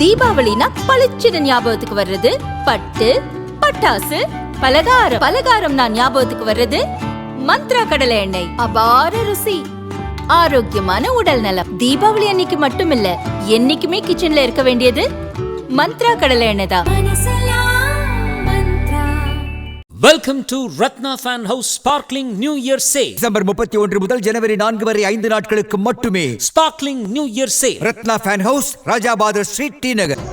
தீபாவளினா பளிச்சுன்னு ஞாபகத்துக்கு வர்றது பட்டு, பட்டாசு, பலகாரம்னா ஞாபகத்துக்கு வர்றது மந்த்ரா கடலை எண்ணெய். அபார ருசி, ஆரோக்கியமான உடல் நலம். தீபாவளி அன்னைக்கு மட்டும் இல்ல, என்னைக்குமே கிச்சன்ல இருக்க வேண்டியது மந்த்ரா கடலை எண்ணெய் தான். Welcome to Ratna Fan House Sparkling New Year Sale. December 31 முதல் ஜனவரி 4 வரை 5 நாட்களுக்கு மட்டுமே. Sparkling New Year Sale. Ratna Fan House, Rajabathar street, T Nagar.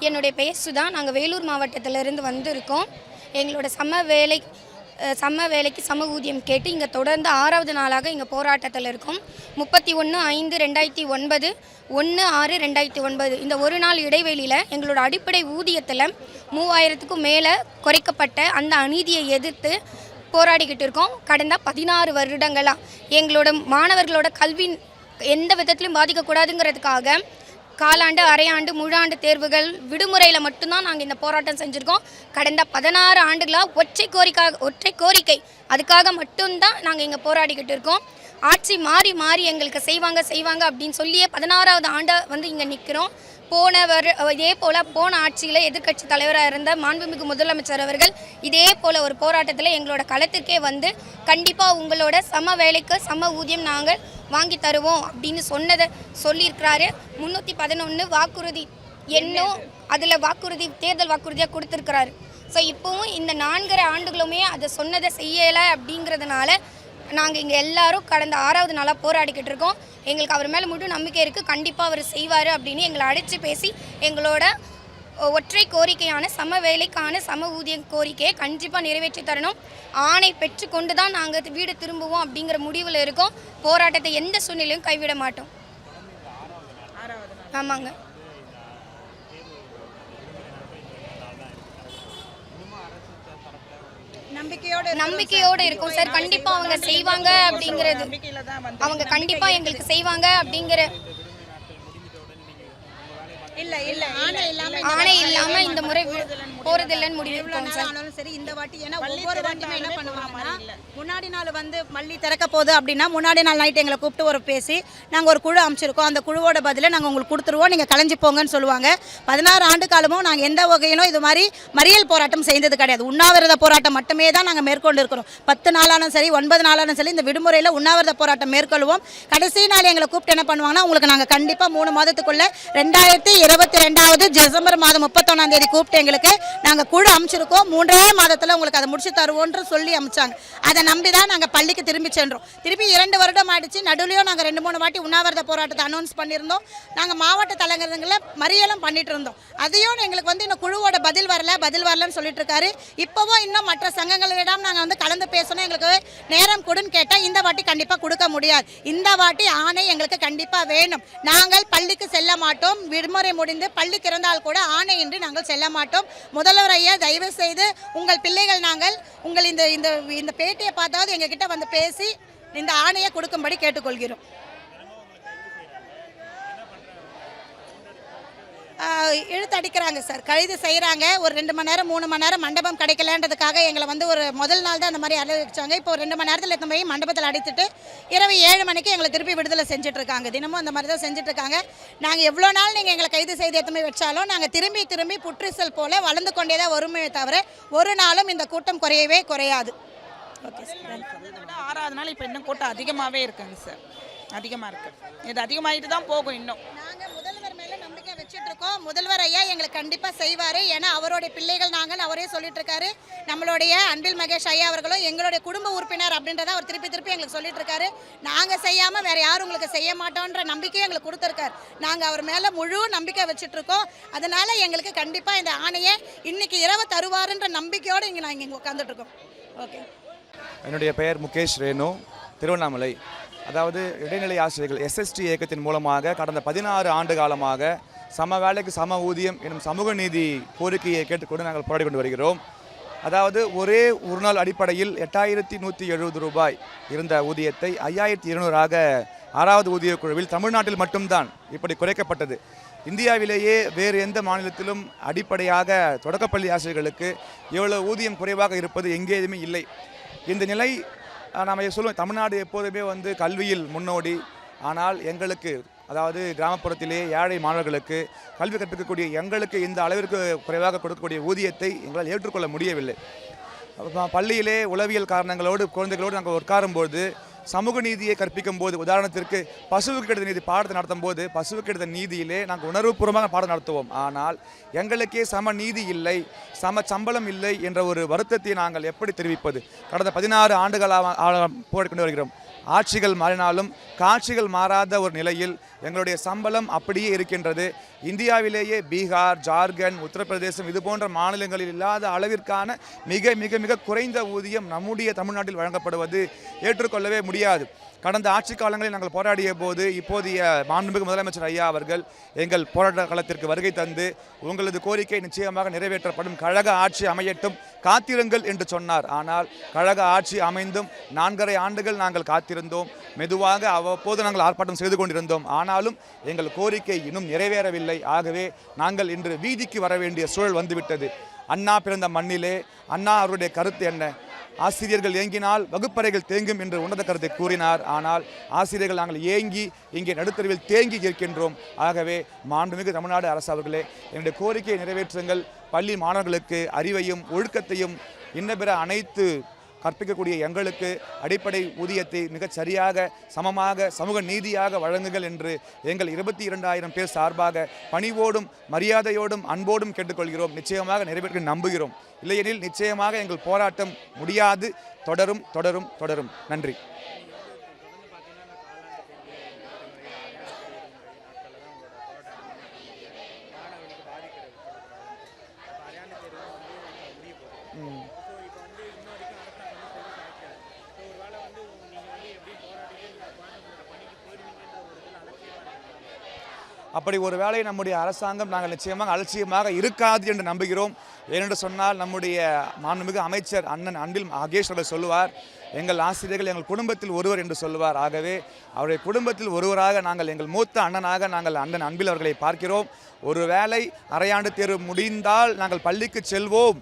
என்னுடைய பெயர் சுதா. நாங்கள் வேலூர் மாவட்டத்திலிருந்து வந்திருக்கோம். எங்களோட சம வேலைக்கு சம ஊதியம் கேட்டு இங்கே தொடர்ந்து 6வது நாளாக இங்கே போராட்டத்தில் இருக்கோம். 31/5/2009, 1/6/2009 இந்த ஒரு நாள் இடைவெளியில் எங்களோட அடிப்படை ஊதியத்தில் 3000க்கும் மேலே குறைக்கப்பட்ட அந்த அநீதியை எதிர்த்து போராடிக்கிட்டு இருக்கோம். கடந்த 16 வருடங்களாக எங்களோட மாணவர்களோட கல்வி எந்த விதத்திலும் பாதிக்கக்கூடாதுங்கிறதுக்காக காலாண்டு, அரையாண்டு, முழாண்டு தேர்வுகள் விடுமுறையில் மட்டும்தான் நாங்கள் இந்த போராட்டம் செஞ்சுருக்கோம். கடந்த 16 ஆண்டுகளாக ஒற்றை கோரிக்கை அதுக்காக மட்டும்தான் நாங்கள் இங்கே போராடிக்கிட்டு இருக்கோம். ஆட்சி மாறி எங்களுக்கு செய்வாங்க அப்படின்னு சொல்லியே 16வது ஆண்டை வந்து இங்கே நிற்கிறோம். இதே போல் போன ஆட்சியில் எதிர்க்கட்சி தலைவராக இருந்த மாண்புமிகு முதலமைச்சர் அவர்கள் இதே போல் ஒரு போராட்டத்தில் எங்களோட களத்துக்கே வந்து கண்டிப்பாக உங்களோட சம வேலைக்கு சம ஊதியம் நாங்கள் வாங்கி தருவோம் அப்படின்னு சொல்லியிருக்கிறாரு. 311 வாக்குறுதி எண்ணும் அதில் தேர்தல் வாக்குறுதியாக கொடுத்துருக்கிறாரு. ஸோ இப்போவும் இந்த 4.5 ஆண்டுகளுமே அதை சொன்னதை செய்யலை அப்படிங்கிறதுனால நாங்கள் இங்கே எல்லாரும் கடந்த 6வது நாளாக போராடிக்கிட்டு இருக்கோம். எங்களுக்கு அவர் மேலே முழு நம்பிக்கை இருக்குது. கண்டிப்பாக அவர் செய்வார் அப்படின்னு எங்களை அழைச்சி பேசி எங்களோட ஒற்றை கோரிக்கையான சம வேலைக்கான சம ஊதிய கோரிக்கையை கண்டிப்பாக நிறைவேற்றி தரணும். ஆணை பெற்றுக்கொண்டு தான் நாங்கள் வீடு திரும்புவோம் அப்படிங்கிற முடிவில் இருக்கோம். போராட்டத்தை எந்த சூழ்நிலையும் கைவிட மாட்டோம். ஆமாங்க. நம்பிக்கையோடு இருக்கும் சார். கண்டிப்பா அவங்க செய்வாங்க அப்படிங்கிறது, அவங்க கண்டிப்பா எங்களுக்கு செய்வாங்க அப்படிங்கிற ஆணை இல்லாம இந்த முறை போறதில்லைன்னு முடிவு சரி. இந்த வாட்டி ஏன்னா ஒவ்வொரு வாட்டியுமே என்ன பண்ணுவாங்கன்னா, முன்னாடி நாள் வந்து மல்லி திறக்க போகுது அப்படின்னா முன்னாடி நாள் நைட் எங்களை கூப்பிட்டு ஒரு பேசி நாங்கள் ஒரு குழு அமைச்சிருக்கோம். அந்த குழுவோட பதில நாங்கள் உங்களுக்கு கொடுத்துருவோம், நீங்கள் கலைஞ்சி போங்கன்னு சொல்லுவாங்க. 16 ஆண்டு காலமும் நாங்கள் எந்த வகையிலும் இது மாதிரி மறியல் போராட்டம் செய்தது கிடையாது. உண்ணாவிரத போராட்டம் மட்டுமே தான் நாங்கள் மேற்கொண்டு இருக்கிறோம். 10 நாளானும் சரி, 9 நாளானும் சரி, இந்த விடுமுறையில் உண்ணாவிரத போராட்டம் மேற்கொள்வோம். கடைசி நாள் எங்களை கூப்பிட்டு என்ன பண்ணுவாங்கன்னா, உங்களுக்கு நாங்கள் கண்டிப்பாக 3 மாதத்துக்குள்ள 2022 டிசம்பர் மாதம் 31ஆம் தேதி கூப்பிட்டு எங்களுக்கு நாங்கள் குழு அமைச்சிருக்கோம். 3 மாதத்தில் உங்களுக்கு அதை முடிச்சு தருவோன்று சொல்லி அமைச்சாங்க. அதை நம்பி தான் நாங்கள் பள்ளிக்கு திரும்பி சென்றோம். திருப்பி 2 வருடம் ஆயிடுச்சு. நடுவுலையும் நாங்கள் 2-3 வாட்டி உண்ணாவிரத போராட்டத்தை அனௌன்ஸ் பண்ணியிருந்தோம். நாங்கள் மாவட்ட தலைநகரங்களில் மறியலும் பண்ணிட்டு இருந்தோம். அதையும் எங்களுக்கு வந்து இன்னும் குழுவோட பதில் வரலன்னு சொல்லிட்டு இருக்காரு. இப்போவும் இன்னும் மற்ற சங்கங்களிடம் நாங்கள் வந்து கலந்து பேசணும், எங்களுக்கு நேரம் கொடுன்னு கேட்டால் இந்த வாட்டி கண்டிப்பாக கொடுக்க முடியாது. இந்த வாட்டி ஆணை எங்களுக்கு கண்டிப்பாக வேணும். நாங்கள் பள்ளிக்கு செல்ல மாட்டோம். விடுமுறை முடிந்து பள்ளி திறந்தால் கூட ஆணையின்றி நாங்கள் செல்ல மாட்டோம். முதல்வர் ஐயா, தயவு செய்து உங்கள் பிள்ளைகள் நாங்கள் உங்கள் இந்த பேட்டியை பார்த்தாவது எங்ககிட்ட வந்து பேசி இந்த ஆணையை கொடுக்கும்படி கேட்டுக்கொள்கிறோம். இழுத்து அடிக்கிறாங்க சார். கைது செய்கிறாங்க. ஒரு 2 மணி நேரம் 3 மணி நேரம் மண்டபம் கிடைக்கலன்றதுக்காக எங்களை வந்து ஒரு முதல் நாள் தான் அந்த மாதிரி அறிவிச்சாங்க. இப்போ 2 மணி நேரத்தில் எடுத்து போய் மண்டபத்தில் அடித்துட்டு இரவு 7 மணிக்கு எங்களை திருப்பி விடுதலை செஞ்சுட்ருக்காங்க. தினமும் அந்த மாதிரி தான் செஞ்சுட்ருக்காங்க. நாங்கள் எவ்வளோ நாள் நீங்கள் எங்களை கைது செய்து எடுத்து போய் வச்சாலும் நாங்கள் திரும்பி புற்றுசல் போல் வளர்ந்து கொண்டே தான் வருமே தவிர ஒரு நாளும் இந்த கூட்டம் குறையவே குறையாது. Okay sir. 6வது நாள் இப்போ இன்னும் கூட்டம் அதிகமாகவே இருக்குங்க சார். அதிகமாக இருக்குது. இது அதிகமாகிட்டு தான் போகும். இன்னும் நாங்கள் முதல்வர் மேலே நம்பிக்கை வச்சுட்டு இருக்கோம். முதல்வர் ஐயா எங்களுக்கு கண்டிப்பாக செய்வார். ஏன்னா அவருடைய பிள்ளைகள் நாங்கள் அவரே சொல்லிட்டு இருக்காரு. நம்மளுடைய அன்பில் மகேஷ் ஐயா அவர்களும் எங்களுடைய குடும்ப உறுப்பினர் அப்படின்றத அவர் திருப்பி எங்களுக்கு சொல்லிட்டு இருக்காரு. நாங்கள் செய்யாமல் வேற யாரும் உங்களுக்கு செய்ய மாட்டோன்ற நம்பிக்கையை எங்களுக்கு கொடுத்துருக்காரு. நாங்கள் அவர் மேலே முழு நம்பிக்கை வச்சுட்டு இருக்கோம். அதனால எங்களுக்கு கண்டிப்பாக இந்த ஆணையை இன்னைக்கு இரவு தருவாருன்ற நம்பிக்கையோடு இங்கே நாங்கள் இங்கே உட்காந்துட்டு இருக்கோம். ஓகே. என்னுடைய பெயர் முகேஷ் ரேணு, திருவண்ணாமலை. அதாவது இடைநிலை ஆசிரியர்கள் SST இயக்கத்தின் மூலமாக கடந்த 16 ஆண்டு காலமாக சம வேலைக்கு சம ஊதியம் எனும் சமூக நீதி கோரிக்கையை கேட்டுக்கொண்டு நாங்கள் போராடி கொண்டு வருகிறோம். அதாவது ஒரே ஒரு நாள் அடிப்படையில் 8170 ரூபாய் இருந்த ஊதியத்தை 5200ஆக 6வது ஊதிய குழுவில் தமிழ்நாட்டில் மட்டும்தான் இப்படி குறைக்கப்பட்டது. இந்தியாவிலேயே வேறு எந்த மாநிலத்திலும் அடிப்படையாக தொடக்கப்பள்ளி ஆசிரியர்களுக்கு இவ்வளவு ஊதியம் குறைவாக இருப்பது எங்கேயுமே இல்லை. இந்த நிலை நாம் சொல்லுவோம், தமிழ்நாடு எப்போதுமே வந்து கல்வியில் முன்னோடி. ஆனால் எங்களுக்கு, அதாவது கிராமப்புறத்திலே ஏழை மாணவர்களுக்கு கல்வி கற்பிக்கக்கூடிய எங்களுக்கு இந்த அளவிற்கு குறைவாக கொடுக்கக்கூடிய ஊதியத்தை எங்களால் ஏற்றுக்கொள்ள முடியவில்லை. பள்ளியிலே உளவியல் காரணங்களோடு குழந்தைகளோடு நாங்கள் உட்காரும்போது சமூக நீதியை கற்பிக்கும் போது, உதாரணத்திற்கு பசுவுக்கு கிடைத்த நீதி பாடத்தை நடத்தும் போது பசுவுக்கு கிடைத்த நீதியிலே நாங்கள் உணர்வுபூர்வமாக பாடம் நடத்துவோம். ஆனால் எங்களுக்கே சம நீதி இல்லை, சம சம்பளம் இல்லை என்ற ஒரு வருத்தத்தை நாங்கள் எப்படி தெரிவிப்பது? கடந்த 16 ஆண்டுகளாக போராடி கொண்டு வருகிறோம். ஆட்சிகள் மாறினாலும் காட்சிகள் மாறாத ஒரு நிலையில் எங்களுடைய சம்பளம் அப்படியே இருக்கின்றது. இந்தியாவிலேயே பீகார், ஜார்க்கண்ட், உத்தரப்பிரதேசம் இது போன்ற மாநிலங்களில் இல்லாத அளவிற்கான மிக மிக மிக குறைந்த ஊதியம் நம்முடைய தமிழ்நாட்டில் வழங்கப்படுவது ஏற்றுக்கொள்ளவே முடியாது. கடந்த ஆட்சி காலங்களில் நாங்கள் போராடிய போது இப்போதைய மாண்புமிகு முதலமைச்சர் ஐயா அவர்கள் எங்கள் போராட்ட களத்திற்கு வருகை தந்து உங்களது கோரிக்கை நிச்சயமாக நிறைவேற்றப்படும், கழக ஆட்சி அமையட்டும், காத்திருங்கள் என்று சொன்னார். ஆனால் கழக ஆட்சி அமைந்தும் 4.5 ஆண்டுகள் நாங்கள் காத்திருந்தோம். மெதுவாக அவ்வப்போது நாங்கள் ஆர்ப்பாட்டம் செய்து கொண்டிருந்தோம். ஆனாலும் எங்கள் கோரிக்கை இன்னும் நிறைவேறவில்லை. ஆகவே நாங்கள் இன்று வீதிக்கு வர வேண்டிய சூழல் வந்துவிட்டது. அண்ணா பிறந்த மண்ணிலே அண்ணா அவருடைய கருத்து என்ன? ஆசிரியர்கள் ஏங்கினால் வகுப்பறைகள் தேங்கும் என்று உன்னத கருத்தை கூறினார். ஆனால் ஆசிரியர்கள் நாங்கள் ஏங்கி இங்கே நடுத்தருவில் தேங்கி இருக்கின்றோம். ஆகவே மாண்புமிகு தமிழ்நாடு அரசு அவர்களே, என்னுடைய கோரிக்கையை நிறைவேற்றுங்கள். பள்ளி மாணவர்களுக்கு அறிவையும் ஒழுக்கத்தையும் இன்ன பிற அனைத்து கற்பிக்கக்கூடிய எங்களுக்கு அடிப்படை ஊதியத்தை மிகச் சரியாக சமமாக சமூக நீதியாக வழங்குங்கள் என்று எங்கள் 22,000 பேர் சார்பாக பணிவோடும் மரியாதையோடும் அன்போடும் கேட்டுக்கொள்கிறோம். நிச்சயமாக நிறைவேற்ற நம்புகிறோம். இல்லையெனில் நிச்சயமாக எங்கள் போராட்டம் முடியாது, தொடரும் தொடரும் தொடரும். நன்றி. அப்படி ஒரு வேளை நம்முடைய அரசாங்கம் நாங்கள் நிச்சயமாக அலட்சியமாக இருக்காது என்று நம்புகிறோம். ஏனென்று சொன்னால் நம்முடைய மாண்புமிகு அமைச்சர் அண்ணன் அன்பில் மகேஷ் அவர்கள் சொல்லுவார், எங்கள் ஆசிரியர்கள் எங்கள் குடும்பத்தில் ஒருவர் என்று சொல்லுவார். ஆகவே அவருடைய குடும்பத்தில் ஒருவராக நாங்கள் எங்கள் மூத்த அண்ணனாக நாங்கள் அண்ணன் அன்பில் அவர்களை பார்க்கிறோம். ஒரு வேளை அரையாண்டு தேர்வு முடிந்தால் நாங்கள் பள்ளிக்கு செல்வோம்,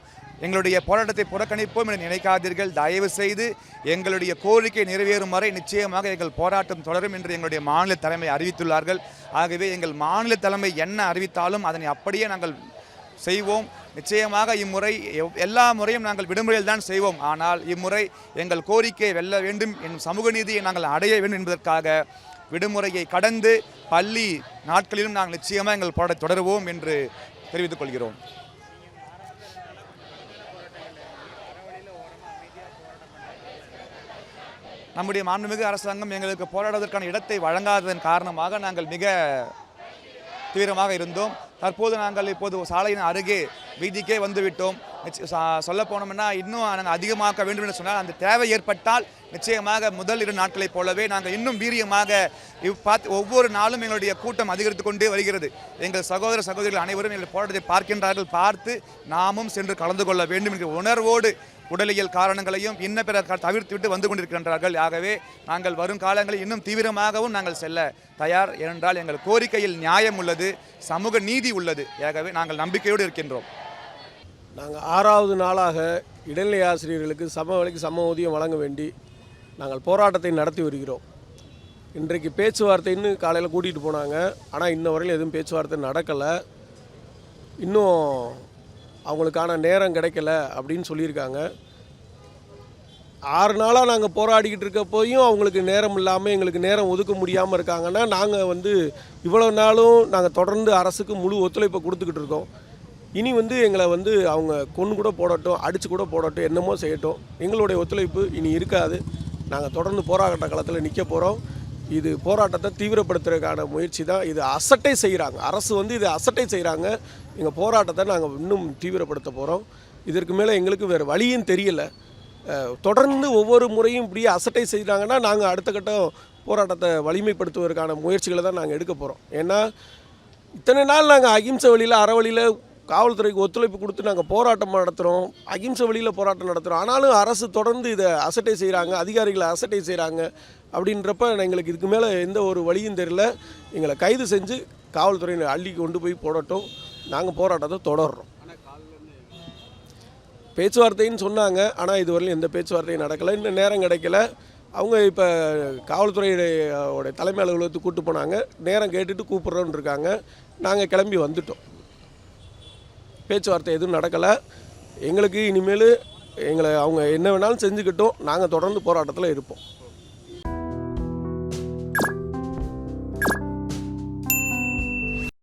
எங்களுடைய போராட்டத்தை புறக்கணிப்போம் என்று நினைக்காதீர்கள். தயவு செய்து எங்களுடைய கோரிக்கை நிறைவேறும் வரை நிச்சயமாக எங்கள் போராட்டம் தொடரும் என்று எங்களுடைய மாநில தலைமை அறிவித்துள்ளார்கள். ஆகவே எங்கள் மாநில தலைமை என்ன அறிவித்தாலும் அதனை அப்படியே நாங்கள் செய்வோம். நிச்சயமாக இம்முறை எல்லா முறையும் நாங்கள் விடுமுறையில் தான் செய்வோம். ஆனால் இம்முறை எங்கள் கோரிக்கையை வெல்ல வேண்டும், என் சமூக நீதியை நாங்கள் அடைய வேண்டும் என்பதற்காக விடுமுறையை கடந்து பள்ளி நாட்களிலும் நாங்கள் நிச்சயமாக எங்கள் போராட்டத்தை தொடருவோம் என்று தெரிவித்துக் கொள்கிறோம். நம்முடைய மாண்புமிகு அரசாங்கம் எங்களுக்கு போராடுவதற்கான இடத்தை வழங்காததன் காரணமாக நாங்கள் மிக தீவிரமாக இருந்தோம். தற்போது நாங்கள் இப்போது சாலையின் அருகே வீதிக்கே வந்துவிட்டோம். சொல்ல போனோம்னா இன்னும் நாங்கள் அதிகமாக்க வேண்டும் என்று சொன்னால் அந்த தேவை ஏற்பட்டால் நிச்சயமாக முதல் 2 நாட்களைப் போலவே நாங்கள் இன்னும் வீரியமாக ஒவ்வொரு நாளும் எங்களுடைய கூட்டம் அதிகரித்து கொண்டே வருகிறது. எங்கள் சகோதர சகோதரிகள் அனைவரும் எங்கள் போராட்டத்தை பார்க்கின்றார்கள். பார்த்து நாமும் சென்று கலந்து கொள்ள வேண்டும் என்கிற உணர்வோடு உடலியல் காரணங்களையும் இன்ன பிற தவிர்த்து விட்டு வந்து கொண்டிருக்கின்றார்கள். ஆகவே நாங்கள் வரும் காலங்களில் இன்னும் தீவிரமாகவும் நாங்கள் செல்ல தயார். ஏனென்றால் எங்கள் கோரிக்கையில் நியாயம் உள்ளது, சமூக நீதி உள்ளது. ஆகவே நாங்கள் நம்பிக்கையோடு இருக்கின்றோம். நாங்கள் 6வது நாளாக இடைநிலை ஆசிரியர்களுக்கு சம வேலைக்கு சம ஊதியம் வழங்க வேண்டி நாங்கள் போராட்டத்தை நடத்தி வருகிறோம். இன்றைக்கு பேச்சுவார்த்தைன்னு காலையில் கூட்டிகிட்டு போனாங்க. ஆனால் இன்ன வரையில் எதுவும் பேச்சுவார்த்தை நடக்கலை. இன்னும் அவங்களுக்கான நேரம் கிடைக்கல அப்படின்னு சொல்லியிருக்காங்க. 6 நாளாக நாங்கள் போராடிக்கிட்டு இருக்க போயும் அவங்களுக்கு நேரம் இல்லாமல் எங்களுக்கு நேரம் ஒதுக்க முடியாமல் இருக்காங்கன்னா நாங்கள் இவ்வளோ நாளும் நாங்கள் தொடர்ந்து அரசுக்கு முழு ஒத்துழைப்பை கொடுத்துக்கிட்டு இருக்கோம். இனி எங்களை அவங்க கொன்று கூட போடட்டும், அடித்து கூட போடட்டும், என்னமோ செய்யட்டும், எங்களுடைய ஒத்துழைப்பு இனி இருக்காது. நாங்கள் தொடர்ந்து போராட்ட களத்தில் நிற்க போகிறோம். இது போராட்டத்தை தீவிரப்படுத்துறதுக்கான முயற்சி தான். இது அசட்டை செய்கிறாங்க, அரசு இது அசட்டை செய்கிறாங்க. எங்கள் போராட்டத்தை நாங்கள் இன்னும் தீவிரப்படுத்த போகிறோம். இதற்கு மேலே எங்களுக்கு வேறு வழியும் தெரியலை. தொடர்ந்து ஒவ்வொரு முறையும் இப்படியே அசட்டை செய்கிறாங்கன்னா நாங்கள் அடுத்த கட்டம் போராட்டத்தை வலிமைப்படுத்துவதற்கான முயற்சிகளை தான் நாங்கள் எடுக்க போகிறோம். ஏன்னா இத்தனை நாள் நாங்கள் அகிம்சை வழியில் அறவழியில் காவல்துறைக்கு ஒத்துழைப்பு கொடுத்து நாங்கள் போராட்டம் நடத்துகிறோம், அகிம்சை வழியில் போராட்டம் நடத்துகிறோம். ஆனாலும் அரசு தொடர்ந்து இதை அசட்டை செய்கிறாங்க, அதிகாரிகளை அசட்டை செய்கிறாங்க. அப்படின்றப்ப எங்களுக்கு இதுக்கு மேலே எந்த ஒரு வழியும் தெரியல. எங்களை கைது செஞ்சு காவல்துறையினர் அள்ளி கொண்டு போய் போடட்டும், நாங்கள் போராட்டத்தை தொடர்றோம். பேச்சுவார்த்தைன்னு சொன்னாங்க, ஆனால் இதுவரையிலும் எந்த பேச்சுவார்த்தையும் நடக்கலை. இன்னும் நேரம் கிடைக்கல. அவங்க இப்போ காவல்துறையோடைய தலைமை அலுவலகத்துக்கு கூப்பிட்டு போனாங்க. நேரம் கேட்டுட்டு கூப்பிட்றோன்னு இருக்காங்க. நாங்கள் கிளம்பி வந்துட்டோம். பேச்சுவார்த்தை எதுவும் நடக்கலை. எங்களுக்கு இனிமேல் அவங்க என்ன வேணாலும் செஞ்சுக்கிட்டோம். நாங்கள் தொடர்ந்து போராட்டத்தில் இருப்போம்.